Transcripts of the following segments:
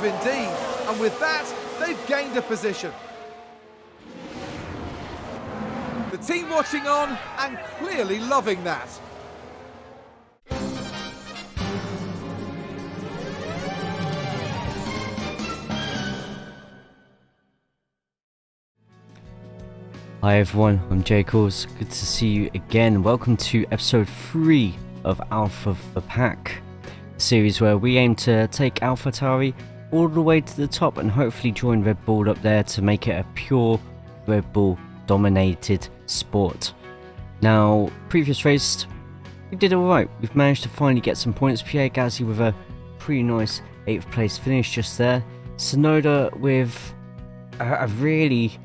move indeed, and with that, they've gained a position. The team watching on and clearly loving that. Hi everyone, I'm Jacobs. Good to see you again. Welcome to episode 3 of Alpha the Pack, a series where we aim to take AlphaTauri all the way to the top and hopefully join Red Bull up there to make it a pure Red Bull dominated sport. Now, previous race, we did alright. We've managed to finally get some points. Pierre Gasly with a pretty nice 8th place finish just there. Sonoda with a really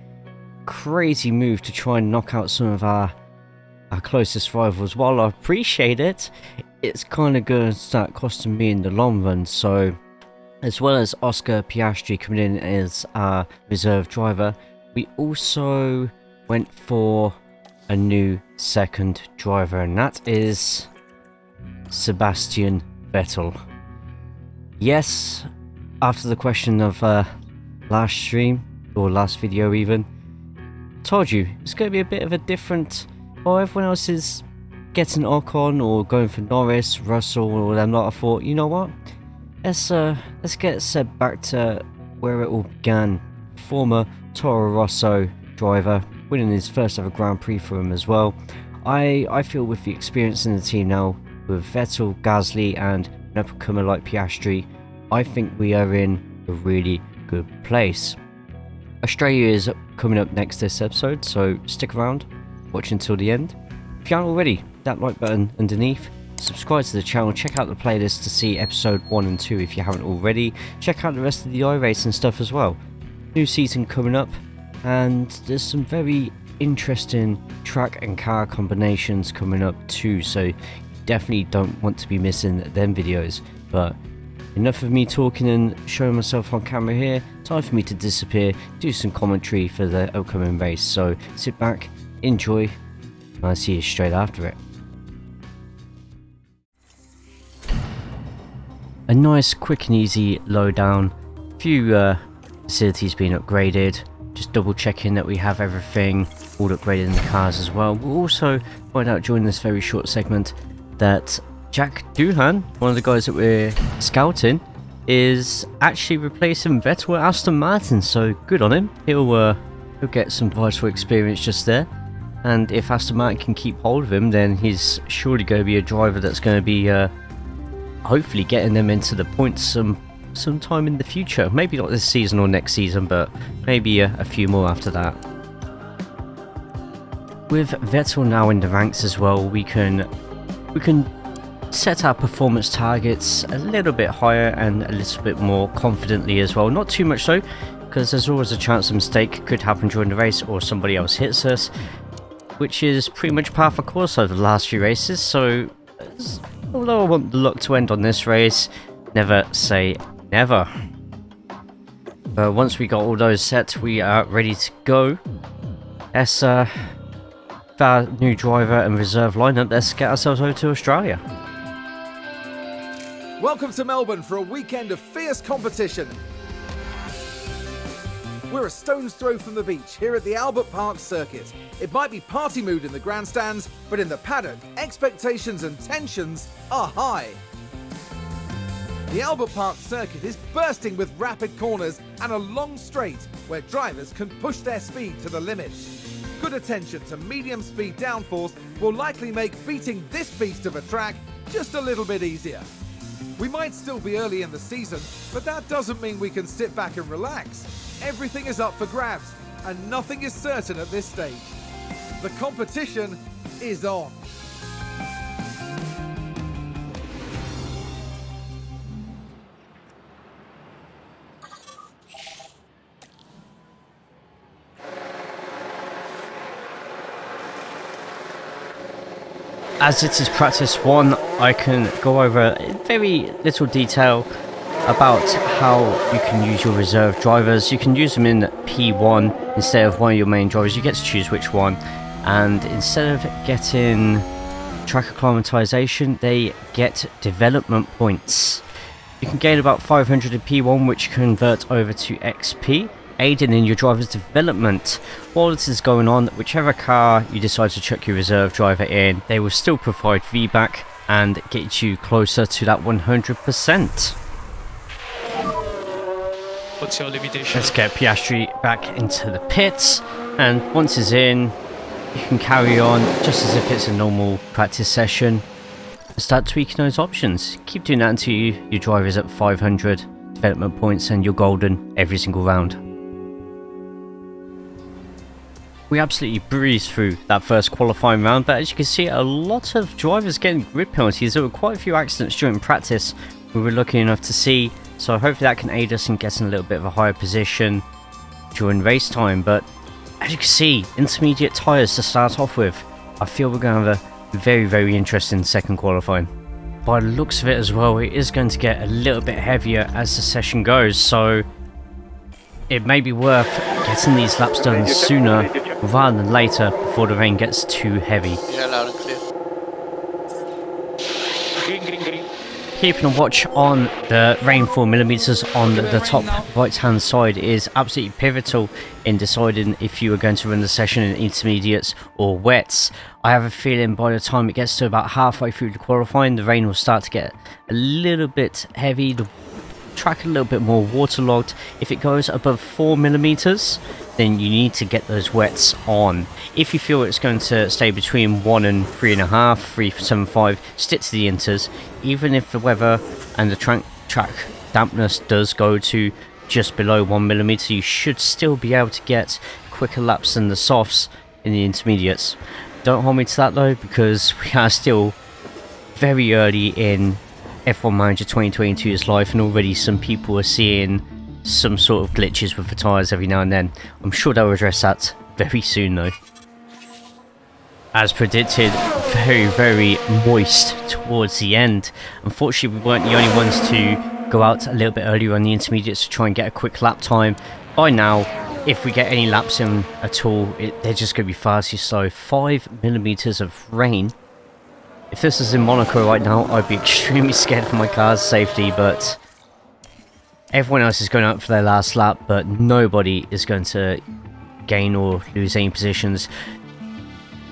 crazy move to try and knock out some of our closest rivals. While I appreciate it, it's kind of going to start costing me in the long run. So, as well as Oscar Piastri coming in as our reserve driver, we also went for a new second driver, and that is Sebastian Vettel. Yes, after the question of last stream, or last video even, told you it's going to be a bit of a different. While everyone else is getting Ocon or going for Norris, Russell, or them lot, I thought, you know what? Let's get Seb back to where it all began. Former Toro Rosso driver, winning his first ever Grand Prix for him as well. I feel with the experience in the team now, with Vettel, Gasly, and an up-and-comer like Piastri, I think we are in a really good place. Australia is coming up next this episode, so stick around, watch until the end. If you aren't already, that like button underneath, subscribe to the channel, check out the playlist to see episode 1 and 2 if you haven't already. Check out the rest of the iRacing stuff as well. New season coming up, and there's some very interesting track and car combinations coming up too, so you definitely don't want to be missing them videos. But enough of me talking and showing myself on camera here. Time for me to disappear, do some commentary for the upcoming race. So sit back, enjoy, and I'll see you straight after it. A nice, quick and easy lowdown. A few facilities being upgraded. Just double checking that we have everything all upgraded in the cars as well. We'll also find out during this very short segment that Jack Doohan, one of the guys that we're scouting, is actually replacing Vettel at Aston Martin, so good on him. He'll get some vital experience just there, and if Aston Martin can keep hold of him, then he's surely going to be a driver that's going to be hopefully getting them into the points sometime in the future. Maybe not this season or next season, but maybe a few more after that. With Vettel now in the ranks as well, we can set our performance targets a little bit higher and a little bit more confidently as well. Not too much so, because there's always a chance a mistake could happen during the race or somebody else hits us, which is pretty much par for course over the last few races. So although I want the luck to end on this race, never say never. Once we got all those set, we are ready to go. Let's our new driver and reserve lineup, let's get ourselves over to Australia. Welcome to Melbourne for a weekend of fierce competition. We're a stone's throw from the beach here at the Albert Park circuit. It might be party mood in the grandstands, but in the paddock, expectations and tensions are high. The Albert Park circuit is bursting with rapid corners and a long straight where drivers can push their speed to the limit. Good attention to medium speed downforce will likely make beating this beast of a track just a little bit easier. We might still be early in the season, but that doesn't mean we can sit back and relax. Everything is up for grabs, and nothing is certain at this stage. The competition is on. As it is practice 1, I can go over very little detail about how you can use your reserve drivers. You can use them in P1 instead of one of your main drivers. You get to choose which one, and instead of getting track acclimatization, they get development points. You can gain about 500 in P1, which convert over to XP, aiding in your driver's development. While this is going on, whichever car you decide to chuck your reserve driver in, they will still provide feedback and get you closer to that 100%. What's your limitation? Let's get Piastri back into the pits, and once he's in, you can carry on just as if it's a normal practice session. Start tweaking those options. Keep doing that until your driver is at 500 development points and you're golden every single round. We absolutely breezed through that first qualifying round, but as you can see, a lot of drivers getting grid penalties. There were quite a few accidents during practice we were lucky enough to see, so hopefully that can aid us in getting a little bit of a higher position during race time. But as you can see, intermediate tyres to start off with. I feel we're going to have a very interesting second qualifying. By the looks of it as well, it is going to get a little bit heavier as the session goes, so it may be worth getting these laps done sooner rather than later before the rain gets too heavy. Yeah, loud and clear. Green. Keeping a watch on the rainfall millimeters on the top right hand side is absolutely pivotal in deciding if you are going to run the session in intermediates or wets. I have a feeling by the time it gets to about halfway through the qualifying, the rain will start to get a little bit heavy, the track a little bit more waterlogged. If it goes above 4 millimeters, then you need to get those wets on. If you feel it's going to stay between 1 and 3.5, 3.75, stick to the inters. Even if the weather and the track dampness does go to just below 1 millimeter, you should still be able to get quicker laps than the softs in the intermediates. Don't hold me to that though, because we are still very early in F1 Manager 2022's life, and already some people are seeing some sort of glitches with the tyres every now and then. I'm sure they'll address that very soon though. As predicted, very moist towards the end. Unfortunately, we weren't the only ones to go out a little bit earlier on the intermediates to try and get a quick lap time. By now, if we get any laps in at all, they're just going to be far too slow. 5 millimeters of rain. If this was in Monaco right now, I'd be extremely scared for my car's safety, but everyone else is going out for their last lap, but nobody is going to gain or lose any positions.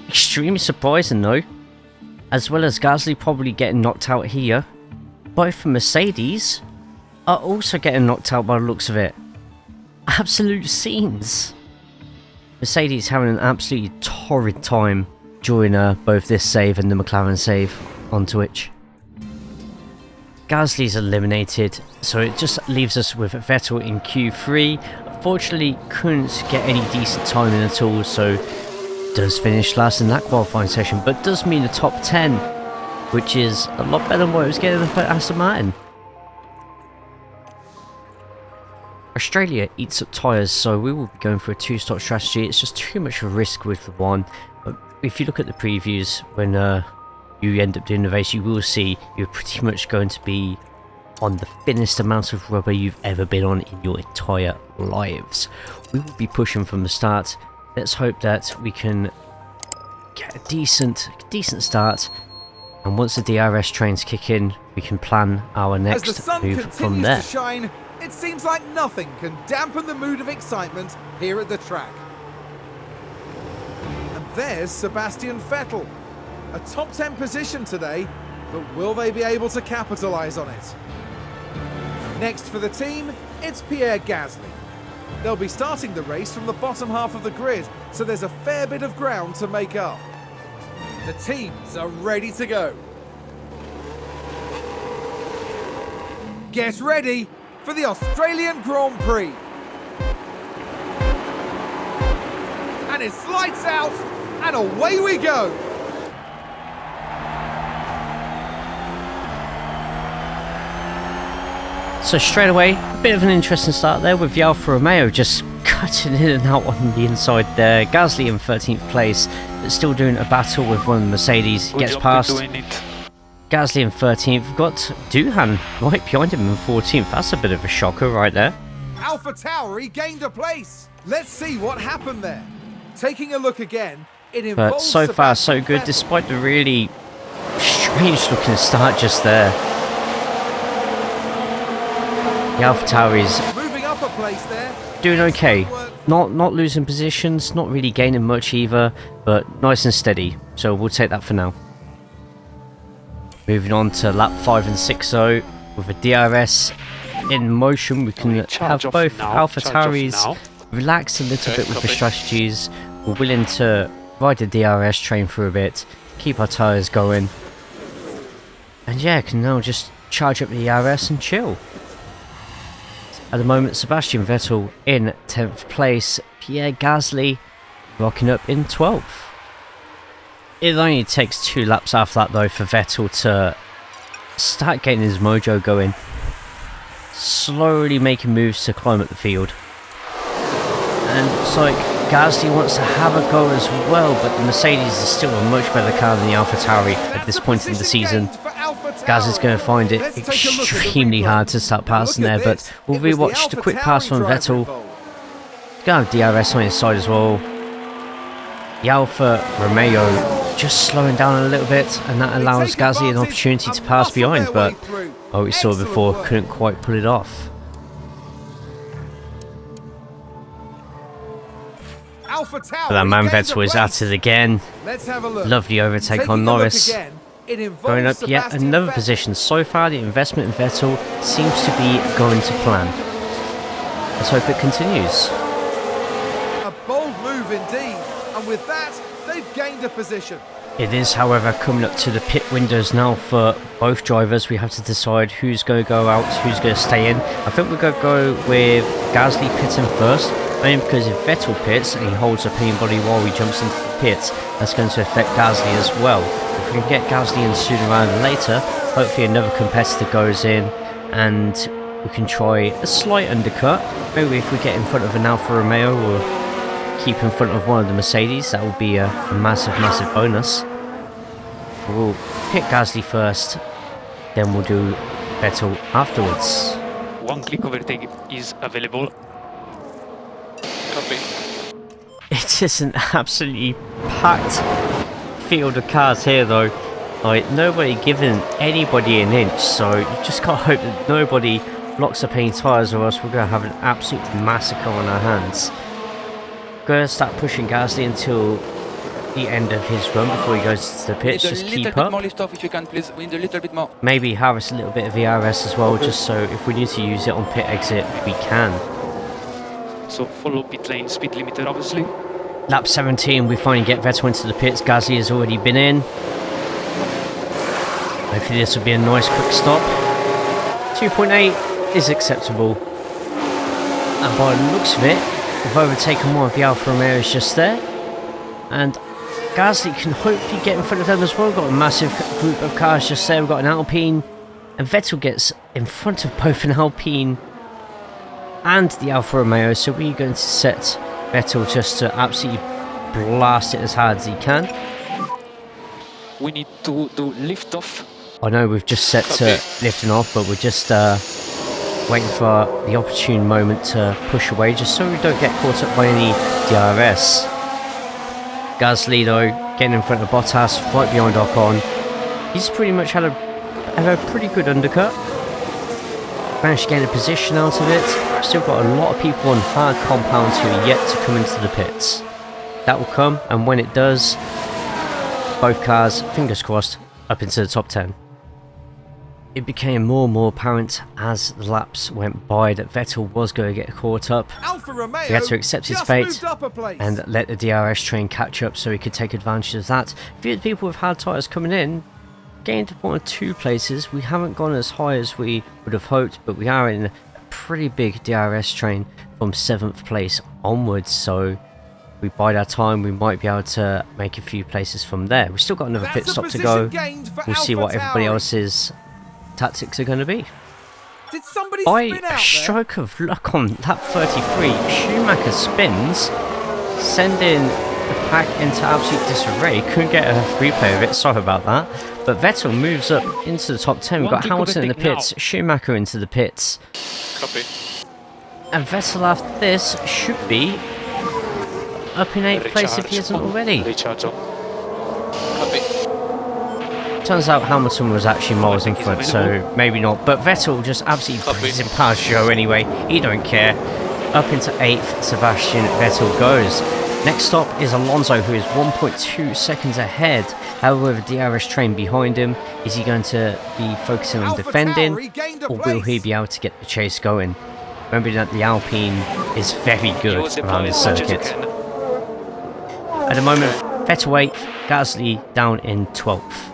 Extremely surprising though, as well as Gasly probably getting knocked out here. Both Mercedes are also getting knocked out by the looks of it. Absolute scenes. Mercedes having an absolutely torrid time during both this save and the McLaren save on Twitch. Gasly's eliminated, so it just leaves us with Vettel in Q3. Unfortunately, couldn't get any decent timing at all, so does finish last in that qualifying session, but does mean a top 10, which is a lot better than what it was getting up at Aston Martin. Australia eats up tyres, so we will be going for a 2-stop strategy. It's just too much of a risk with the one. But if you look at the previews, when you end up doing the race, you will see you're pretty much going to be on the thinnest amount of rubber you've ever been on in your entire lives. We will be pushing from the start. Let's hope that we can get a decent start, and once the DRS trains kick in, we can plan our next move from there. As the sun continues to shine, it seems like nothing can dampen the mood of excitement here at the track. And there's Sebastian Vettel. A top 10 position today, but will they be able to capitalise on it? Next for the team, it's Pierre Gasly. They'll be starting the race from the bottom half of the grid, so there's a fair bit of ground to make up. The teams are ready to go. Get ready for the Australian Grand Prix. And it's lights out, and away we go. So straight away, a bit of an interesting start there with the Alfa Romeo just cutting in and out on the inside there. Gasly in 13th place, but still doing a battle with one of the Mercedes. He gets past. Gasly in 13th. We've got Duhan right behind him in 14th. That's a bit of a shocker right there. AlphaTauri gained a place. Let's see what happened there. Taking a look again, it involves. But so far so good, despite the really strange looking start just there. The AlphaTauri's Moving up a place there. doing okay. Not losing positions, not really gaining much either, but nice and steady. So we'll take that for now. Moving on to lap 5 and 6 though, with a DRS in motion, we can have both AlphaTauris relax a little bit with the strategies. We're willing to ride the DRS train for a bit, keep our tyres going, and yeah, can now just charge up the DRS and chill. At the moment, Sebastian Vettel in 10th place, Pierre Gasly rocking up in 12th. It only takes 2 laps after that though for Vettel to start getting his mojo going, slowly making moves to climb up the field. And it's like Gasly wants to have a go as well, but the Mercedes is still a much better car than the AlphaTauri at this point in the season. Gasly's going to find it extremely hard to start passing there, but we'll rewatch the quick pass from Vettel. Going to have DRS on his side as well. The Alfa Romeo just slowing down a little bit, and that allows Gasly an opportunity to pass behind, but what we saw before, couldn't quite pull it off. But that man Vettel is at it again. Lovely overtake on Norris. Going up yet another position. So far the investment in Vettel seems to be going to plan. Let's hope it continues. A bold move indeed, and with that they've gained a position. It is, however, coming up to the pit windows now for both drivers. We have to decide who's going to go out, who's going to stay in. I think we're going to go with Gasly pitting first, only because if Vettel pits and he holds up anybody while he jumps into the pits, that's going to affect Gasly as well. If we can get Gasly in sooner rather than later, hopefully another competitor goes in and we can try a slight undercut. Maybe if we get in front of an Alfa Romeo or keep in front of one of the Mercedes, that will be a massive bonus. We'll pick Gasly first, then we'll do Vettel afterwards. One click overtake is available. Copy. It is an absolutely packed field of cars here though. Like, nobody giving anybody an inch, so you just gotta hope that nobody locks up any tyres, or else we're gonna have an absolute massacre on our hands. Gonna start pushing Gasly until the end of his run before he goes to the pits. Just keep up. More lift off if you can, please. We need a little bit more. Maybe harvest a little bit of VRS as well, just so if we need to use it on pit exit, we can. So follow pit lane, speed limiter obviously. Lap 17, we finally get Vettel into the pits. Gasly has already been in. Hopefully this will be a nice quick stop. 2.8 is acceptable. And by the looks of it, we've overtaken one of the Alfa Romeos just there. And Gasly can hopefully get in front of them as well. We've got a massive group of cars just there. We've got an Alpine. And Vettel gets in front of both an Alpine and the Alfa Romeo. So we're going to set Vettel just to absolutely blast it as hard as he can. We need to do lift off. I know we've just set to lifting off, but we're just waiting for the opportune moment to push away, just so we don't get caught up by any DRS. Gasly though, getting in front of Bottas, right behind Ocon. He's pretty much had a pretty good undercut. Managed to get a position out of it. Still got a lot of people on hard compounds who are yet to come into the pits. That will come, and when it does, both cars, fingers crossed, up into the top 10. It became more and more apparent as the laps went by that Vettel was going to get caught up. He had to accept his fate and let the DRS train catch up so he could take advantage of that. A few people with hard tyres coming in gained 1 or 2 places. We haven't gone as high as we would have hoped, but we are in a pretty big DRS train from 7th place onwards, so if we bide our time, we might be able to make a few places from there. We've still got another pit stop to go. We'll see what everybody else's tactics are going to be. By a stroke of luck on lap 33, Schumacher spins, sending the pack into absolute disarray. Couldn't get a replay of it, sorry about that. But Vettel moves up into the top 10. We've got Hamilton in the pits, Schumacher into the pits. Copy. And Vettel after this should be up in 8th place if he isn't already. Recharge on. Copy. Turns out Hamilton was actually miles in front, so maybe not. But Vettel just absolutely breezing past Joe anyway. He don't care. Up into 8th, Sebastian Vettel goes. Next stop is Alonso, who is 1.2 seconds ahead. However, with the DRS train behind him, is he going to be focusing on defending, or will he be able to get the chase going? Remember that the Alpine is very good around this circuit. At the moment, Vettel 8th, Gasly down in 12th.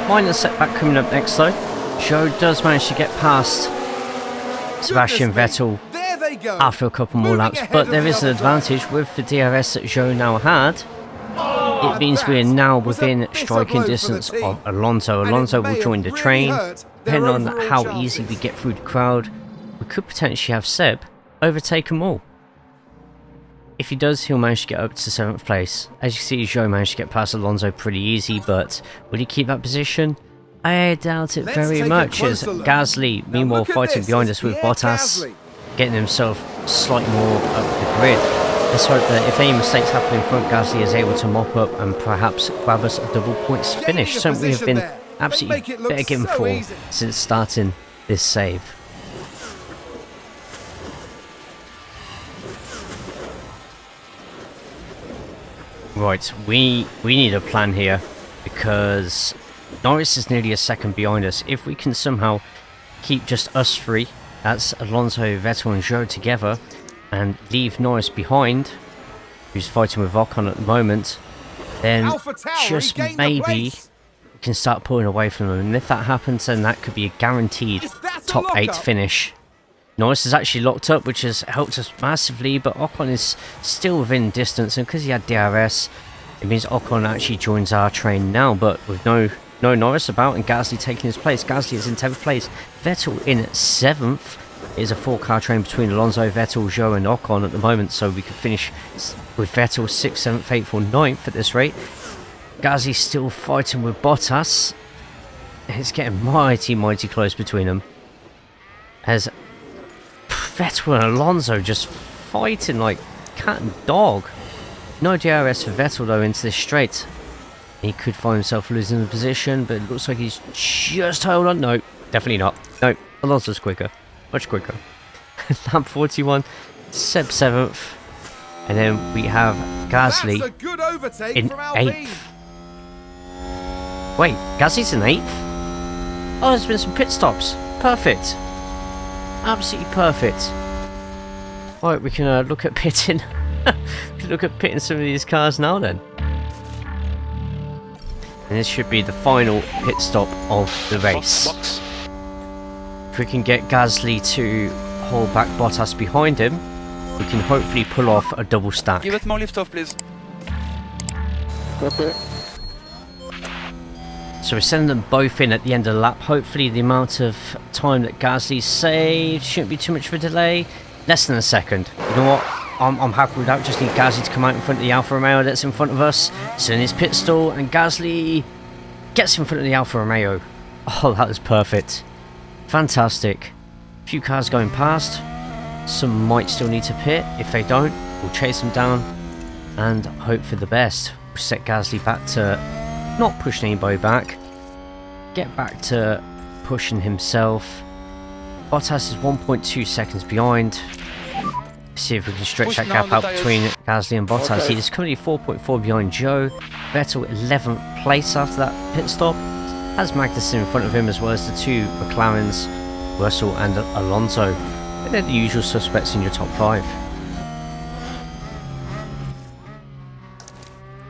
Minor setback coming up next though. Joe does manage to get past Sebastian Vettel after a couple more laps, but there is an advantage with the DRS that Joe now had. It means we are now within striking distance of Alonso. Alonso will join the train. Depending on how easy we get through the crowd, we could potentially have Seb overtake them all. If he does, he'll manage to get up to 7th place. As you see, Joe managed to get past Alonso pretty easy, but will he keep that position? I doubt it very much, as Gasly, meanwhile, fighting behind us with Bottas, getting himself slightly more up the grid. Let's hope that if any mistakes happen in front, Gasly is able to mop up and perhaps grab us a double points finish. Something we have been absolutely begging for since starting this save. Right, we need a plan here, because Norris is nearly a second behind us. If we can somehow keep just us three, that's Alonso, Vettel and Joe together, and leave Norris behind, who's fighting with Ocon at the moment, then just maybe we can start pulling away from them. And if that happens, then that could be a guaranteed top 8 finish. Norris is actually locked up, which has helped us massively, but Ocon is still within distance, and because he had DRS, it means Ocon actually joins our train now, but with no Norris about and Gasly taking his place. Gasly is in 10th place, Vettel in 7th. It is a 4-car train between Alonso, Vettel, Joe and Ocon at the moment, so we could finish with Vettel 6th, 7th, 8th or 9th at this rate. Gasly still fighting with Bottas. It's getting mighty close between them, as Vettel and Alonso just fighting like cat and dog. No DRS for Vettel though into this straight. He could find himself losing the position, but it looks like he's just held on. No, definitely not. No, Alonso's quicker. Much quicker. Lap 41, Seb 7th. And then we have Gasly in 8th. Wait, Gasly's in 8th? Oh, there's been some pit stops. Perfect. Absolutely perfect. Right, we can look at pitting. We can look at pitting some of these cars now then. And this should be the final pit stop of the race. If we can get Gasly to hold back Bottas behind him, we can hopefully pull off a double stack. Give it more lift off, please. Okay. So we're sending them both in at the end of the lap. Hopefully the amount of time that Gasly saved shouldn't be too much of a delay. Less than a second. You know what? I'm happy with that. Just need Gasly to come out in front of the Alfa Romeo that's in front of us. So in his pit stall, and Gasly gets in front of the Alfa Romeo. Oh, that is perfect. Fantastic. A few cars going past. Some might still need to pit. If they don't, we'll chase them down and hope for the best. We'll set Gasly back to not pushing anybody back. Get back to pushing himself. Bottas is 1.2 seconds behind. See if we can stretch that gap out between Gasly and Bottas. He is currently 4.4 behind Joe. Vettel 11th place after that pit stop. Has Magnussen in front of him, as well as the two McLarens, Russell and Alonso. But they're the usual suspects in your top 5.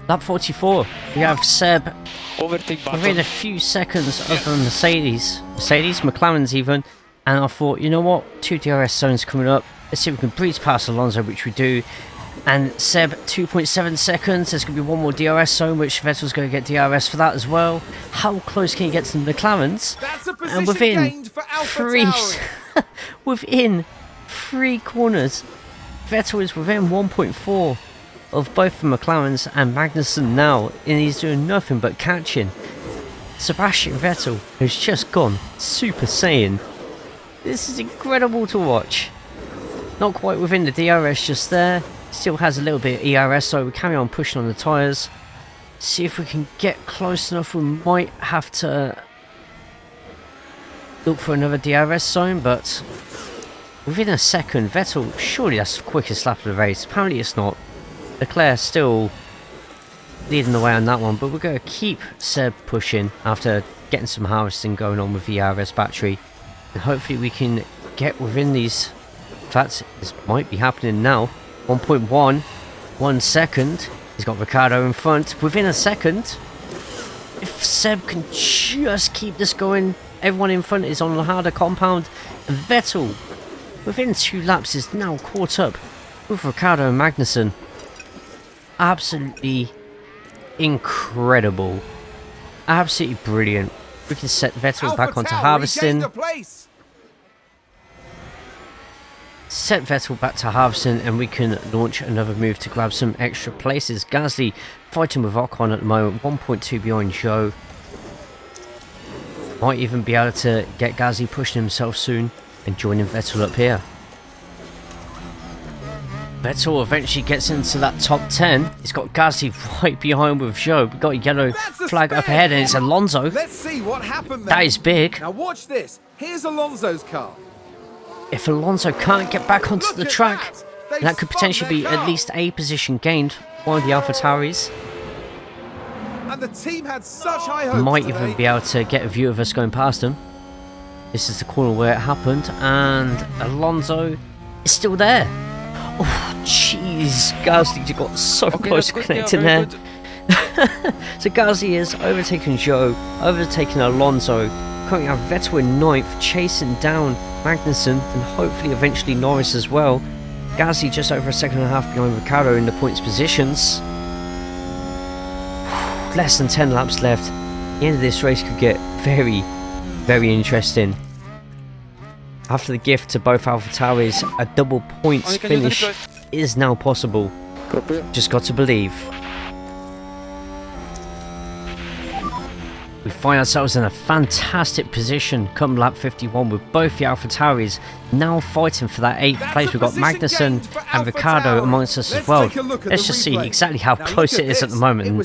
Lap 44, we have Seb within a few seconds of the Mercedes, McLarens even, and I thought, you know what, 2 DRS zones coming up, let's see if we can breeze past Alonso, which we do, and Seb 2.7 seconds, there's going to be one more DRS zone, which Vettel's going to get DRS for that as well. How close can he get to the McLarens? And within 3 corners, Vettel is within 1.4 of both the McLarens and Magnussen now, and he's doing nothing but catching Sebastian Vettel, who's just gone Super Saiyan. This is incredible to watch. Not quite within the DRS just there, still has a little bit of ERS, so we carry on pushing on the tyres. See if we can get close enough. We might have to look for another DRS zone, but within a second, Vettel, surely that's the quickest lap of the race. Apparently it's not. Leclerc still leading the way on that one, but we're going to keep Seb pushing after getting some harvesting going on with the RS battery. And hopefully we can get within these. In fact, this might be happening now. 1.1, 1 second. He's got Ricciardo in front. Within a second, if Seb can just keep this going, everyone in front is on the harder compound. And Vettel, within 2 laps, is now caught up with Ricciardo and Magnussen. Absolutely incredible. Absolutely brilliant. We can set Vettel back onto harvesting. Set Vettel back to harvesting, and we can launch another move to grab some extra places. Gasly fighting with Ocon at the moment, 1.2 behind Joe. Might even be able to get Gasly pushing himself soon and joining Vettel up here. Vettel eventually gets into that top 10. He's got Gasly right behind with Joe. We've got a yellow flag up ahead, and it's Alonso. Let's see what happened there. That is big. Now watch this. Here's Alonso's car. If Alonso can't get back onto the track, that could potentially be at least a position gained by the AlphaTauris. And the team had such high hopes. Might even be able to get a view of us going past him. This is the corner where it happened, and Alonso is still there. Oh, jeez. Gasly got so close to connecting there. So Gasly is overtaking Joe, overtaking Alonso. Currently have Vettel in 9th, chasing down Magnussen and hopefully eventually Norris as well. Gasly just over a second and a half behind Ricciardo in the points positions. Less than 10 laps left. The end of this race could get very, very interesting. After the gift to both AlphaTauris, a double points finish is now possible. Just got to believe. We find ourselves in a fantastic position come lap 51 with both the AlphaTauris now fighting for that 8th place. We've got Magnussen and Ricciardo amongst us as well. Let's just see exactly how close it is at the moment. And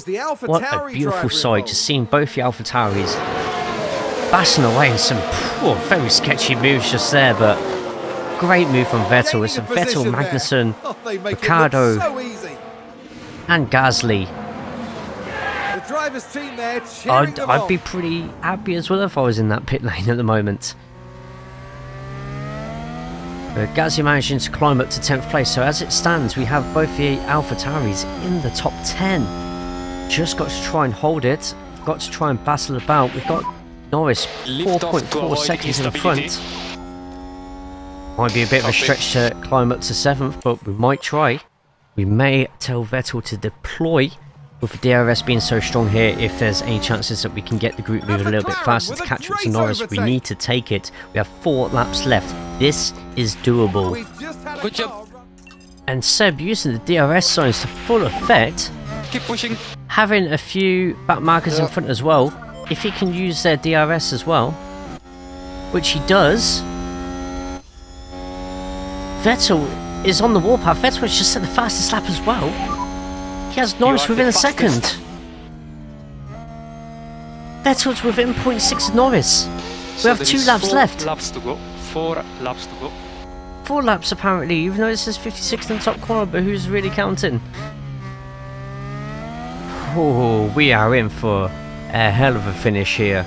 what a beautiful sight, just seeing both the AlphaTauris bashing away in some very sketchy moves just there, but great move from Vettel. It's Vettel, Magnussen, Ricciardo and Gasly. Driver's team there I'd be pretty happy as well if I was in that pit lane at the moment. Gasly managing to climb up to 10th place, so as it stands we have both the AlphaTauris in the top 10. Just got to try and hold it, got to try and battle about. We've got Norris 4.4 seconds in front. Might be a bit of a stretch to climb up to 7th, but we might try. We may tell Vettel to deploy. With the DRS being so strong here, if there's any chances that we can get the group moving a little bit faster to catch up to Norris, we need to take it. We have 4 laps left. This is doable. Good job. And Seb using the DRS zones to full effect. Keep pushing. Having a few back markers in front as well. If he can use their DRS as well, which he does. Vettel is on the warpath. Vettel has just set the fastest lap as well. He has Norris within a second. Vettel's within 0.6 of Norris. We have 2 laps left. 4 laps to go. 4 laps to go. 4 laps apparently, even though it says 56 in the top corner, but who's really counting? Oh, we are in for a hell of a finish here.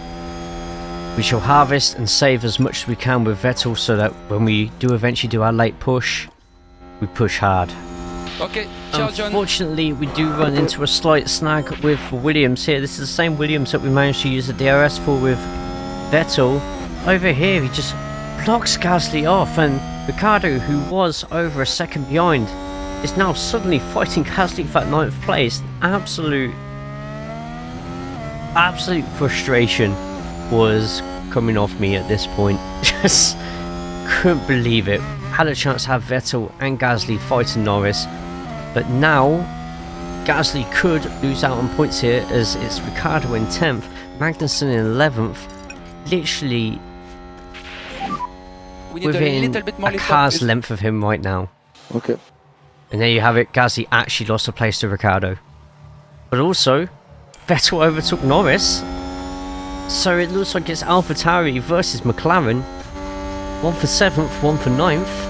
We shall harvest and save as much as we can with Vettel so that when we do eventually do our late push, we push hard. Okay, ciao, John. Unfortunately, we do run into a slight snag with Williams here. This is the same Williams that we managed to use the DRS for with Vettel. Over here, he just blocks Gasly off, and Ricciardo, who was over a second behind, is now suddenly fighting Gasly for that 9th place. Absolute frustration was coming off me at this point. Just couldn't believe it. Had a chance to have Vettel and Gasly fighting Norris. But now, Gasly could lose out on points here as it's Ricciardo in 10th, Magnussen in 11th, literally within a car's length of him right now. Okay. And there you have it, Gasly actually lost a place to Ricciardo. But also, Vettel overtook Norris. So it looks like it's AlphaTauri versus McLaren. One for 7th, one for 9th.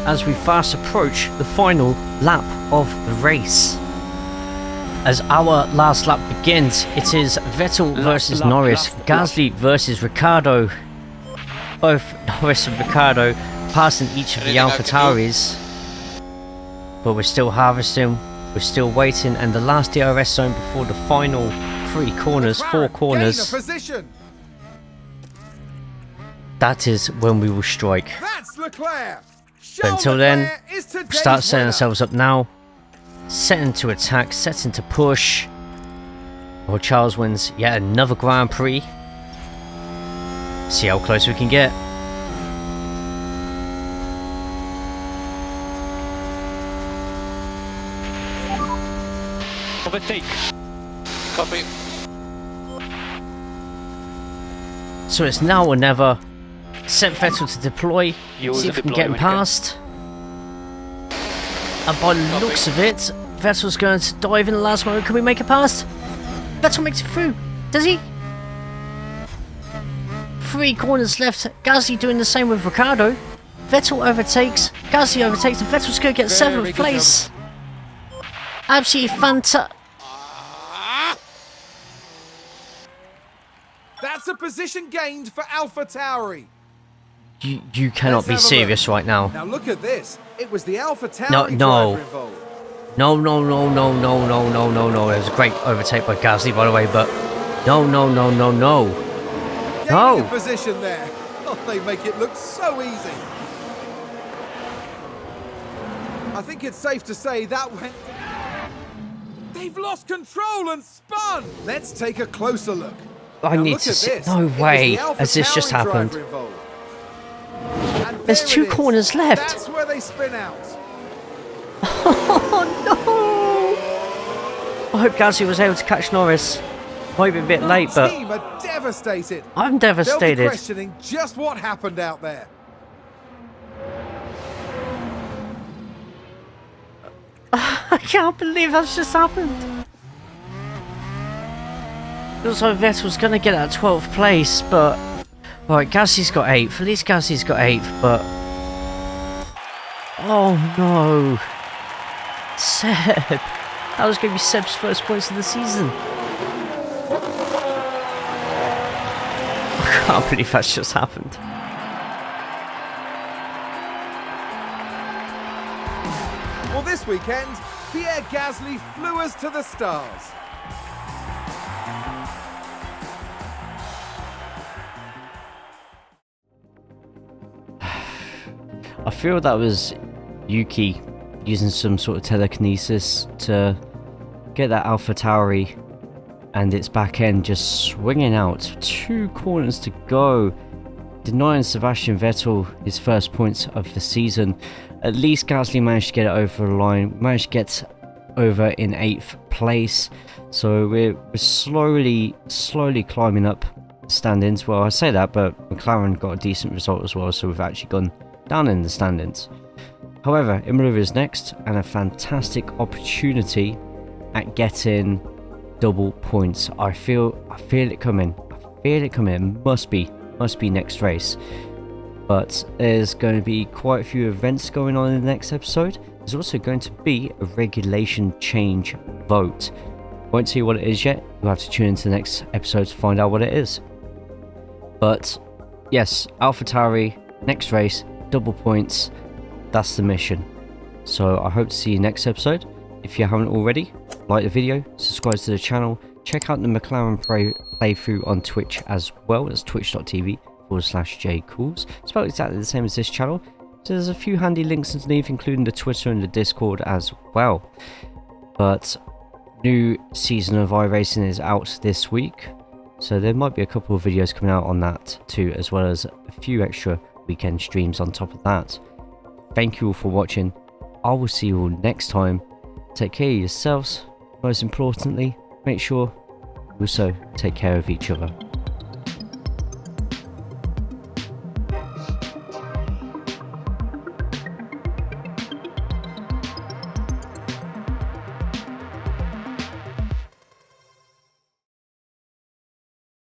As we fast approach the final lap of the race. As our last lap begins, it is Vettel versus Norris, Gasly versus Ricciardo. Both Norris and Ricciardo passing each of the AlphaTauris. But we're still harvesting, we're still waiting, and the last DRS zone before the final 3 corners, 4 corners. That is when we will strike. That's Leclerc. But until then, start setting ourselves up now. Setting to attack, setting to push. Well, Charles wins yet another Grand Prix. See how close we can get. Overtake. Copy. So it's now or never. Set Vettel to deploy. See if we can get him past. And by the looks of it, Vettel's going to dive in the last moment. Can we make it past? Vettel makes it through. Does he? 3 corners left. Gasly doing the same with Ricciardo. Vettel overtakes. Gasly overtakes. And Vettel's going to get 7th place. Absolutely fantastic. That's a position gained for AlphaTauri. You cannot be serious right now. Now look at this. It was the AlphaTauri No. driver involved. No. It was a great overtake by Gasly, by the way, but no. Gaining a position there. Oh, they make it look so easy. I think it's safe to say that went... They've lost control and spun. Let's take a closer look. I need to see. No way. Has this just happened? There's 2 corners left. That's where they spin out. Oh no! I hope Gasly was able to catch Norris. Might be a bit late, but team are devastated. I'm They'll be devastated. questioning just what happened out there. I can't believe that's just happened. It was like Vettel's going to get that 12th place, but... Right, Gasly's got 8th. At least Gasly's got 8th, but... Oh no. Seb. That was going to be Seb's first points of the season. I can't believe that's just happened. Well, this weekend, Pierre Gasly flew us to the stars. I feel that was Yuki using some sort of telekinesis to get that AlphaTauri and its back end just swinging out. 2 corners to go, denying Sebastian Vettel his first points of the season. At least Gasly managed to get it over the line, managed to get over in 8th place. So we're slowly climbing up the standings. Well, I say that, but McLaren got a decent result as well, so we've actually gone down in the standings. However, Imola is next, and a fantastic opportunity at getting double points. I feel it coming. Must be next race. But there's going to be quite a few events going on in the next episode. There's also going to be a regulation change vote. Won't tell you what it is yet. You'll have to tune into the next episode to find out what it is. But yes, AlphaTauri, next race, double points. That's the mission. So I hope to see you next episode. If you haven't already, like the video, subscribe to the channel, check out the McLaren playthrough on Twitch as well. As twitch.tv/jcools. Spelled exactly the same as this channel. So there's a few handy links underneath, including the Twitter and the Discord as well. But new season of iRacing is out this week, so there might be a couple of videos coming out on that too, as well as a few extra weekend streams on top of that. Thank you all for watching. I will see you all next time. Take care of yourselves. Most importantly, make sure you also take care of each other.